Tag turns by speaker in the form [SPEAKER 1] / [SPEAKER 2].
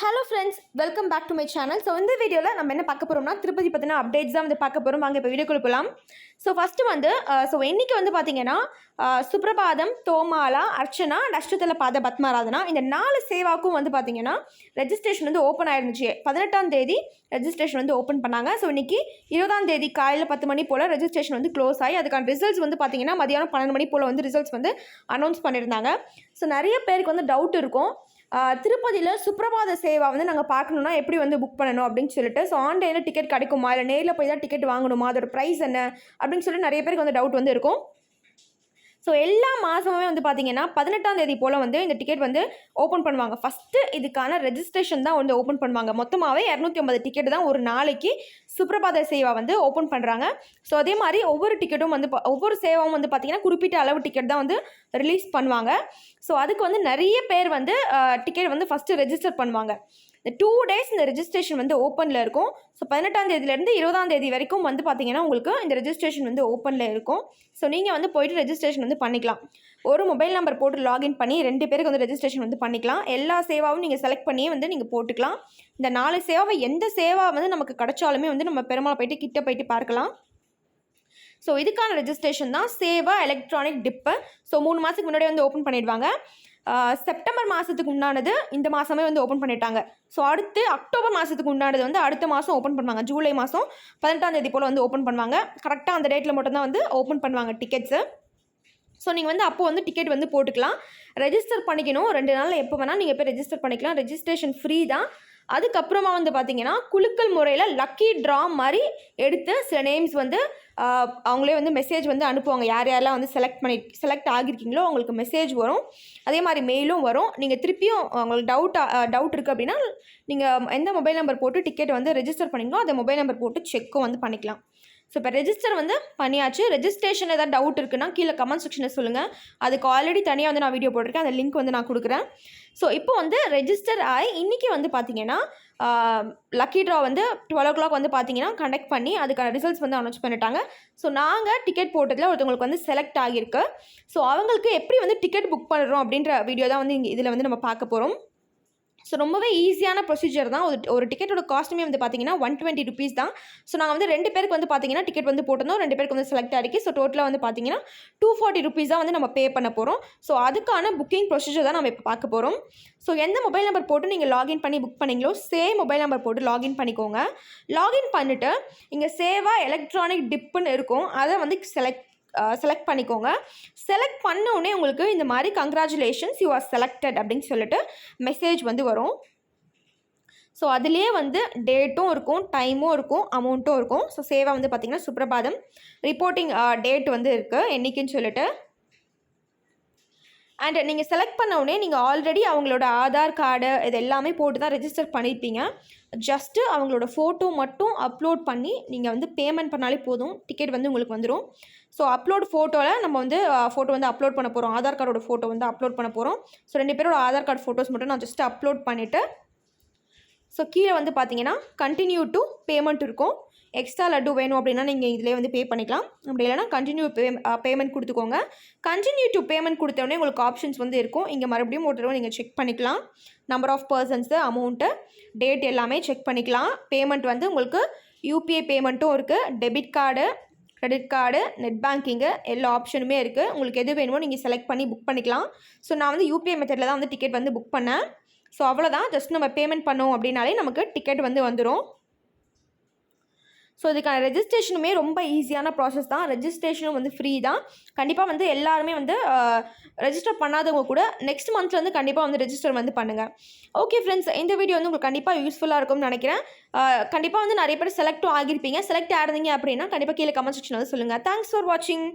[SPEAKER 1] Hello friends, welcome back to my channel. So இந்த வீடியோவில் நம்ம என்ன பார்க்க போகிறோம்னா, திருப்பதி பற்றின அப்டேட்ஸ் தான் வந்து பார்க்க போகிறோம். வாங்க இப்போ வீடியோக்குள்ள போகலாம். ஸோ ஃபஸ்ட்டு வந்து இன்றைக்கி வந்து பார்த்தீங்கன்னா சுப்ரபாதம், தோமாலா, அர்ச்சனா, அஷ்டதல பாத பத்மாராதனா இந்த 4 சேவாவுக்கும் வந்து பார்த்தீங்கன்னா ரெஜிஸ்ட்ரேஷன் வந்து ஓப்பன் ஆயிருந்துச்சு. 18ஆம் தேதி ரெஜிஸ்ட்ரேஷன் வந்து ஓப்பன் பண்ணாங்க. ஸோ இன்றைக்கி 20ஆம் தேதி காலையில் 10 மணி போல் ரெஜிஸ்ட்ரேஷன் வந்து க்ளோஸ் ஆகி அதுக்கான ரிசல்ட்ஸ் வந்து பார்த்தீங்கன்னா மதியானம் 12 மணி போல் வந்து ரிசல்ட்ஸ் வந்து அனௌன்ஸ் பண்ணியிருந்தாங்க. ஸோ நிறைய பேருக்கு வந்து டவுட் இருக்கும், திருப்பதியில் சுப்ரபாத சேவா வந்து நாங்கள் பார்க்கணுன்னா எப்படி வந்து புக் பண்ணணும் அப்படின்னு சொல்லிட்டு. ஸோ ஆன்லைனில் டிக்கெட் கிடைக்குமா, இல்லை நேரில் போய் தான் டிக்கெட் வாங்கணுமா, அதோட ப்ரைஸ் என்ன அப்படின்னு சொல்லிட்டு நிறைய பேருக்கு வந்து டவுட் வந்து இருக்கும். ஸோ எல்லா மாதமுமே வந்து பார்த்தீங்கன்னா 18ஆம் தேதி போல் வந்து இந்த டிக்கெட் வந்து ஓப்பன் பண்ணுவாங்க. ஃபஸ்ட்டு இதுக்கான ரெஜிஸ்ட்ரேஷன் தான் வந்து ஓப்பன் பண்ணுவாங்க. மொத்தமாகவே 250 டிக்கெட் தான் ஒரு நாளைக்கு சுப்ரபாத சேவா வந்து ஓப்பன் பண்ணுறாங்க. ஸோ அதே மாதிரி ஒவ்வொரு டிக்கெட்டும் வந்து ஒவ்வொரு சேவாவும் வந்து பார்த்திங்கன்னா குறிப்பிட்ட அளவு டிக்கெட் தான் வந்து ரிலீஸ் பண்ணுவாங்க. ஸோ அதுக்கு வந்து நிறைய பேர் வந்து டிக்கெட் வந்து ஃபஸ்ட்டு ரெஜிஸ்டர் பண்ணுவாங்க. இந்த 2 டேஸ் இந்த ரெஜிஸ்ட்ரேஷன் வந்து ஓப்பனில் இருக்கும். ஸோ 18ஆம் தேதியிலேருந்து 20ஆம் தேதி வரைக்கும் வந்து பார்த்திங்கன்னா உங்களுக்கு இந்த ரெஜிஸ்ட்ரேஷன் வந்து ஓப்பனில் இருக்கும். ஸோ நீங்கள் வந்து போய்ட்டு ரெஜிஸ்ட்ரேஷன் வந்து பண்ணிக்கலாம். ஒரு மொபைல் நம்பர் போட்டு லாகின் பண்ணி 2 பேருக்கு வந்து ரெஜிஸ்ட்ரேஷன் வந்து பண்ணிக்கலாம். எல்லா சேவாவும் நீங்கள் செலக்ட் பண்ணியே வந்து நீங்கள் போட்டுக்கலாம். இந்த 4 சேவை எந்த சேவா வந்து நமக்கு கிடைச்சாலுமே வந்து நம்ம பெருமாள் போய்ட்டு கிட்ட போய்ட்டு பார்க்கலாம். ஸோ இதுக்கான ரெஜிஸ்ட்ரேஷன் தான் சேவா எலக்ட்ரானிக் டிப்பு. ஸோ 3 மாதத்துக்கு முன்னாடி வந்து ஓப்பன் பண்ணிடுவாங்க. செப்டம்பர் மாதத்துக்கு உண்டானது இந்த மாதமே வந்து ஓப்பன் பண்ணிட்டாங்க. ஸோ அடுத்து அக்டோபர் மாதத்துக்கு உண்டானது வந்து அடுத்த மாதம் ஓப்பன் பண்ணுவாங்க. ஜூலை மாதம் 18ஆம் தேதி போல் வந்து ஓப்பன் பண்ணுவாங்க. கரெக்டாக அந்த டேட்டில் மட்டும்தான் வந்து ஓப்பன் பண்ணுவாங்க டிக்கெட்ஸு. ஸோ நீங்கள் வந்து அப்போது வந்து டிக்கெட் வந்து போட்டுக்கலாம். ரெஜிஸ்டர் பண்ணிக்கணும். 2 நாளில் எப்போ வேணால் நீங்கள் போய் ரெஜிஸ்டர் பண்ணிக்கலாம். ரெஜிஸ்ட்ரேஷன் ஃப்ரீ தான். அதுக்கப்புறமா வந்து பார்த்திங்கன்னா குலுக்கல் முறையில் லக்கி ட்ரா மாதிரி எடுத்து சில நேம்ஸ் வந்து அவங்களே வந்து மெசேஜ் வந்து அனுப்புவாங்க. யார் யாரெல்லாம் வந்து செலக்ட் ஆகியிருக்கீங்களோ அவங்களுக்கு மெசேஜ் வரும். அதே மாதிரி மெயிலும் வரும். நீங்கள் திருப்பியும் உங்களுக்கு டவுட் இருக்குது அப்படின்னா நீங்கள் எந்த மொபைல் நம்பர் போட்டு டிக்கெட் வந்து ரெஜிஸ்டர் பண்ணிங்களோ அந்த மொபைல் நம்பர் போட்டு செக்கும் வந்து பண்ணிக்கலாம். ஸோ இப்போ ரெஜிஸ்டர் வந்து பண்ணியாச்சு. ரெஜிஸ்ட்ரேஷன் ஏதாவது டவுட் இருக்குன்னா கீழே கமெண்ட் செக்ஷனில் சொல்லுங்கள். அதுக்கு ஆல்ரெடி தனியாக வந்து நான் வீடியோ போட்டிருக்கேன். அந்த லிங்க் வந்து நான் கொடுக்குறேன். ஸோ இப்போ வந்து ரெஜிஸ்டர் ஆகி இன்றைக்கி வந்து பார்த்தீங்கன்னா லக்கி ட்ரா வந்து 12 o'clock வந்து பார்த்தீங்கன்னா கண்டக்ட் பண்ணி அதுக்கான ரிசல்ட்ஸ் வந்து அனௌன்ஸ் பண்ணிட்டாங்க. ஸோ நாங்கள் டிக்கெட் போட்டதில் ஒருத்தவங்களுக்கு வந்து செலக்ட் ஆகியிருக்கு. ஸோ அவங்களுக்கு எப்படி வந்து டிக்கெட் புக் பண்ணுறோம் அப்படின்ற வீடியோ தான் வந்து இதில் வந்து நம்ம பார்க்க போகிறோம். ஸோ ரொம்பவே ஈஸியான ப்ரொசீஜர் தான். ஒரு டிக்கெட்டோட காஸ்ட்டுமே வந்து பார்த்தீங்கன்னா 120 rupees தான். ஸோ நாங்கள் வந்து 2 பேருக்கு வந்து பார்த்தீங்கன்னா டிக்கெட் வந்து போட்டிருந்தோம். 2 பேருக்கு வந்து செலக்ட் ஆகிருக்கு. ஸோ டோட்டலாக வந்து பார்த்தீங்கன்னா 240 rupees தான் வந்து நம்ம பே பண்ண போகிறோம். ஸோ அதுக்கான புக்கிங் ப்ரொசீஜர் தான் நம்ம இப்போ பார்க்க போகிறோம். ஸோ எந்த மொபைல் நம்பர் போட்டு நீங்கள் லாகின் பண்ணி புக் பண்ணிங்களோ சேம் மொபைல் நம்பர் போட்டு லாகின் பண்ணிக்கோங்க. லாகின் பண்ணிவிட்டு இங்கே சேவா எலக்ட்ரானிக் டிப்புன்னு இருக்கும். அதை வந்து செலக்ட் பண்ணிக்கோங்க. செலக்ட் பண்ண உடனே உங்களுக்கு இந்த மாதிரி கங்க்ராச்சுலேஷன்ஸ் யூ ஆர் செலக்டட் அப்படின்னு சொல்லிட்டு மெசேஜ் வந்து வரும். ஸோ அதுலேயே வந்து டேட்டும் இருக்கும், டைமும் இருக்கும், அமௌண்ட்டும் இருக்கும். ஸோ சேவா வந்து பார்த்திங்கன்னா சுப்ரபாதம் ரிப்போர்ட்டிங் டேட் வந்து இருக்குது என்றைக்குன்னு சொல்லிட்டு. அண்ட் நீங்கள் செலக்ட் பண்ண உடனே நீங்கள் ஆல்ரெடி அவங்களோட ஆதார் கார்டு இது எல்லாமே போட்டு தான் ரெஜிஸ்டர் பண்ணியிருப்பீங்க. ஜஸ்ட்டு அவங்களோட ஃபோட்டோ மட்டும் அப்லோட் பண்ணி நீங்கள் வந்து பேமெண்ட் பண்ணாலே போதும், டிக்கெட் வந்து உங்களுக்கு வந்துடும். ஸோ அப்லோட் ஃபோட்டோவில் நம்ம வந்து ஃபோட்டோ வந்து அப்லோட் பண்ண போகிறோம். ஆதார் கார்டோட ஃபோட்டோ வந்து அப்லோட் பண்ண போகிறோம். ஸோ 2 பேரோட ஆதார் கார்டு ஃபோட்டோஸ் மட்டும் நான் ஜஸ்ட்டு அப்லோட் பண்ணிவிட்டு ஸோ கீழே வந்து பார்த்தீங்கன்னா கண்டினியூ டு பேமெண்ட் இருக்கும். எக்ஸ்ட்ரா லட்டு வேணும் அப்படின்னா நீங்கள் இதிலே வந்து பே பண்ணிக்கலாம். அப்படி இல்லைனா கண்டினியூ பேமெண்ட் கொடுத்துக்கோங்க. கண்டினியூ டு பேமெண்ட் கொடுத்தோடனே உங்களுக்கு ஆப்ஷன்ஸ் வந்து இருக்கும். இங்கே மறுபடியும் ஒரு தடவை நீங்கள் செக் பண்ணிக்கலாம். Number of persons, amount, date எல்லாமே செக் பண்ணிக்கலாம். பேமெண்ட் வந்து உங்களுக்கு யூபிஐ பேமெண்ட்டும் இருக்குது, debit card, credit card, net banking எல்லா ஆப்ஷனுமே இருக்குது. உங்களுக்கு எது வேணுமோ நீங்கள் செலக்ட் பண்ணி புக் பண்ணிக்கலாம். ஸோ நான் வந்து யூபிஐ மெத்தடில் தான் வந்து டிக்கெட் வந்து புக் பண்ணேன். ஸோ அவ்வளோதான். ஜஸ்ட் நம்ம பேமெண்ட் பண்ணோம் அப்படின்னாலே நமக்கு டிக்கெட் வந்து வந்துடும். ஸோ இதுக்கான ரெஜிஸ்ட்ரேஷனுமே ரொம்ப ஈஸியான ப்ராசஸ் தான். ரெஜிஸ்ட்ரேஷனும் வந்து ஃப்ரீ தான். கண்டிப்பாக வந்து எல்லாருமே வந்து ரெஜிஸ்டர் பண்ணாதவங்க கூட நெக்ஸ்ட் மந்த்லேருந்து கண்டிப்பாக வந்து ரெஜிஸ்டர் வந்து பண்ணுங்கள். ஓகே ஃப்ரெண்ட்ஸ், இந்த வீடியோ வந்து உங்களுக்கு கண்டிப்பாக யூஸ்ஃபுல்லாக இருக்கும்னு நினைக்கிறேன். கண்டிப்பாக வந்து நிறைய பேர் செலக்டும் ஆகியிருப்பீங்க. செலக்ட் ஆகிருந்தீங்க அப்படின்னா கண்டிப்பாக கீழே கமெண்ட் செக்ஷன் வந்து சொல்லுங்கள். தேங்க்ஸ் ஃபார் வாட்சிங்.